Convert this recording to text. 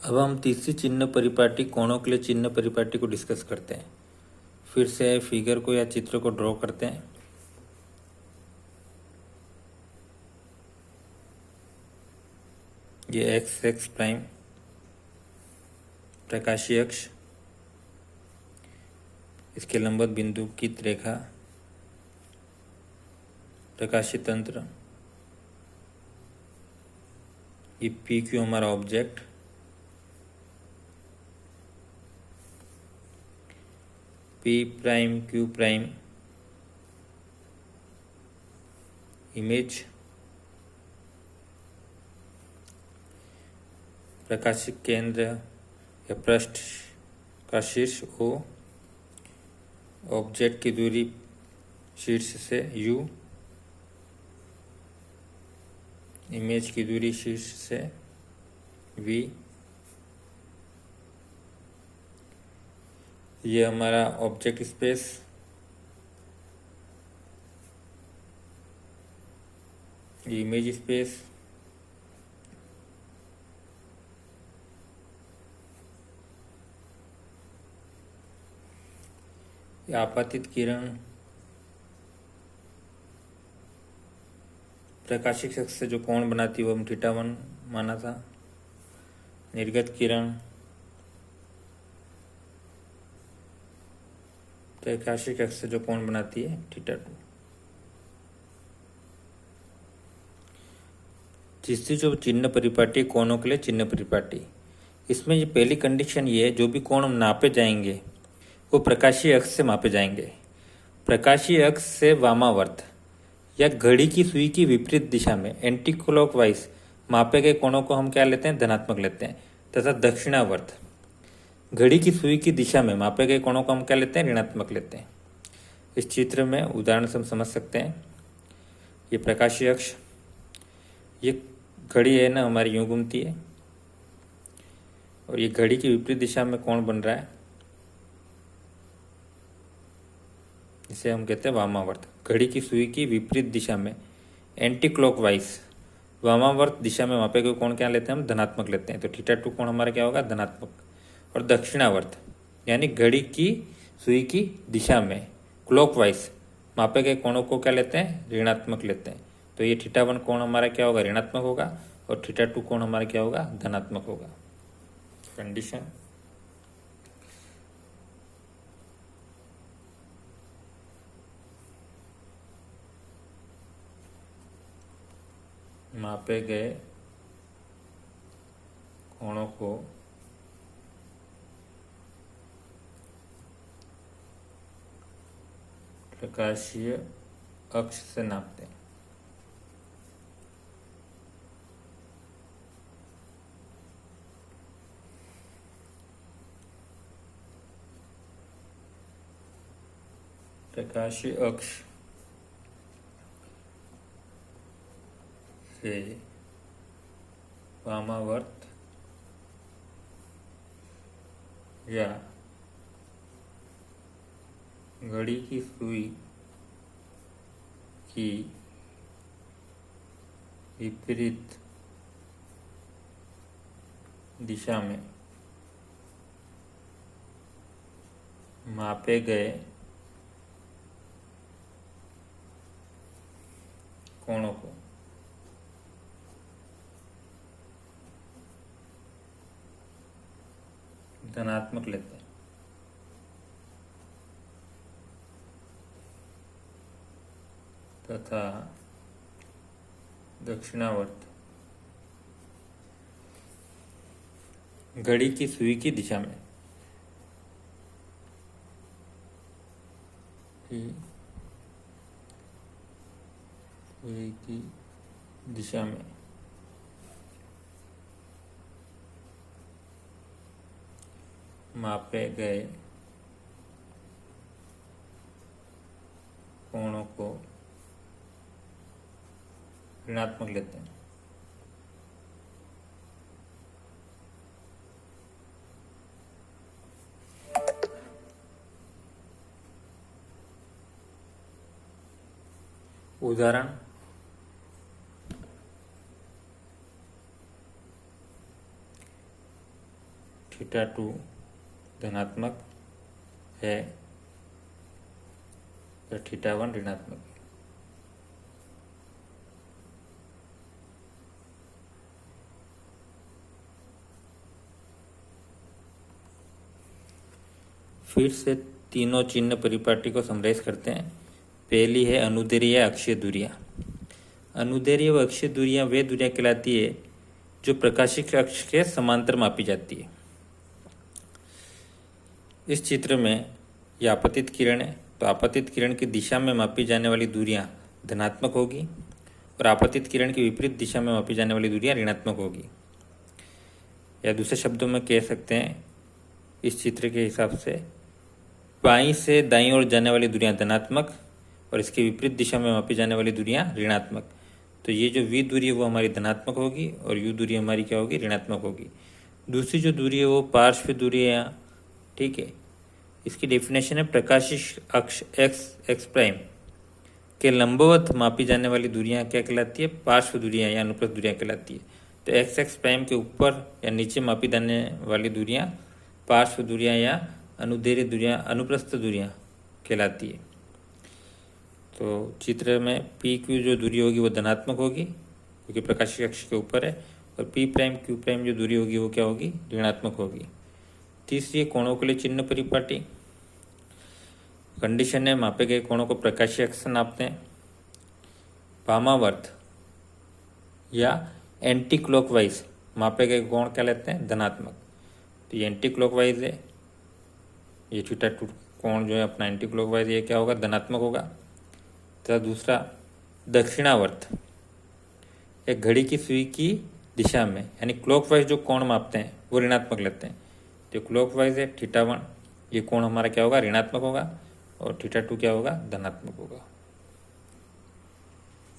अब हम तीसरी चिन्ह परिपाटी कोणों के लिए चिन्ह परिपाटी को डिस्कस करते हैं। फिर से फिगर को या चित्र को ड्रॉ करते हैं। ये एक्स एक्स प्राइम प्रकाशीय अक्ष, इसके लंबवत बिंदु की रेखा प्रकाशीय तंत्र, ये पी क्यू हमारा object, P prime Q prime image, प्रकाशिक केंद्र या पृष्ठ का शीर्ष O, ऑब्जेक्ट की दूरी शीर्ष से U, इमेज की दूरी शीर्ष से V, ये हमारा ऑब्जेक्ट स्पेस, ये इमेज स्पेस, ये आपातित किरण प्रकाशिक अक्ष से जो कोण बनाती है वो हम θ1 माना था। निर्गत किरण प्रकाशिक अक्ष से जो कोण बनाती है θ2। तीसरी जो चिन्ह परिपाटी कोणों के लिए चिन्ह परिपाटी, इसमें ये पहली कंडीशन ये है जो भी कोण हम नापे जाएंगे वो प्रकाशीय अक्ष से मापे जाएंगे। प्रकाशीय अक्ष से वामावर्त या घड़ी की सुई की विपरीत दिशा में एंटी क्लॉकवाइज मापे गए कोणों को हम क्या लेते हैं, धनात्मक लेते हैं, तथा दक्षिणावर्त घड़ी की सुई की दिशा में मापे गए कोणों को हम क्या लेते हैं, ऋणात्मक लेते हैं। इस चित्र में उदाहरण से हम समझ सकते हैं। ये प्रकाशीय अक्ष, ये घड़ी है ना हमारी यूं घूमती है, और ये घड़ी की विपरीत दिशा में कोण बन रहा है, इसे हम कहते हैं वामावर्त। घड़ी की सुई की विपरीत दिशा में एंटी क्लॉकवाइज वामावर्त दिशा में मापे गए कोण क्या लेते हैं, हम धनात्मक लेते हैं। तो θ2 कोण हमारा क्या होगा, धनात्मक। और दक्षिणावर्त यानी घड़ी की सुई की दिशा में क्लॉकवाइज मापे गए कोणों को क्या लेते हैं, ऋणात्मक लेते हैं। तो ये θ1 कोण हमारा क्या होगा, ऋणात्मक होगा, और θ2 कोण हमारा क्या होगा, धनात्मक होगा। कंडीशन मापे गए कोणों को प्रकाशीय अक्ष से नापते हैं। प्रकाशीय अक्ष से वामावर्त या घड़ी की सुई की विपरीत दिशा में मापे गए कोणों को धनात्मक लेते हैं। तथा दक्षिणावर्त घड़ी की सुई की दिशा में सुई की दिशा में मापे गए कोणों को ऋणात्मक लेते हैं। उदाहरण थीटा टू धनात्मक है और थीटा वन ऋणात्मक है। फिर से तीनों चिन्ह परिपाटी को समराइज करते हैं। पहली है अनुदैर्ध्य या अक्षीय दूरियां। अनुदैर्ध्य व अक्षीय दूरियां वे दूरियां कहलाती है जो प्रकाशिक अक्ष के समांतर मापी जाती है। इस चित्र में यह आपतित किरण है, तो आपतित किरण की दिशा में मापी जाने वाली दूरियां धनात्मक होगी और आपतित किरण की विपरीत दिशा में मापी जाने वाली दूरियां ऋणात्मक होगी। या दूसरे शब्दों में कह सकते हैं इस चित्र के हिसाब से, बाईं से दाईं ओर जाने वाली दूरियां धनात्मक और इसके विपरीत दिशा में मापी जाने वाली दूरियां ऋणात्मक। तो ये जो v दूरी है वो हमारी धनात्मक होगी और u दूरी हमारी क्या होगी, ऋणात्मक होगी। दूसरी जो दूरी है वो पार्श्व दूरी है यहाँ, ठीक है। इसकी डेफिनेशन है प्रकाशिक अक्ष x प्राइम के लंबवत मापी जाने वाली दूरियां क्या कहलाती है, पार्श्व दूरियां या अनुप्रस्थ दूरियां कहलाती है। तो x प्राइम के ऊपर या नीचे मापी जाने वाली दूरियां पार्श्व दूरियां या अनुदैर्ध्य दूरियां, अनुप्रस्थ दूरियां कहलाती है। तो चित्र में पी क्यू जो दूरी होगी वो धनात्मक होगी क्योंकि प्रकाशिक अक्ष के ऊपर है, और पी प्राइम क्यू प्राइम जो दूरी होगी वो क्या होगी, ऋणात्मक होगी। तीसरी कोणों के लिए चिन्ह परिपाटी। कंडीशन है मापे गए कोणों को प्रकाशीय अक्ष से नापते हैं। वामावर्त या एंटी क्लॉकवाइज मापे गए कोण क्या लेते हैं, धनात्मक। तो ये एंटी क्लॉकवाइज है, ये थीटा टू कोण जो है अपना एंटी क्लॉकवाइज, ये क्या होगा, धनात्मक होगा। तथा दूसरा दक्षिणावर्त, एक घड़ी की सुई की दिशा में यानी क्लॉकवाइज जो कोण मापते हैं वो ऋणात्मक लेते हैं। जो क्लॉकवाइज है थीटा वन, ये कोण हमारा क्या होगा, ऋणात्मक होगा, और थीटा टू क्या होगा, धनात्मक होगा।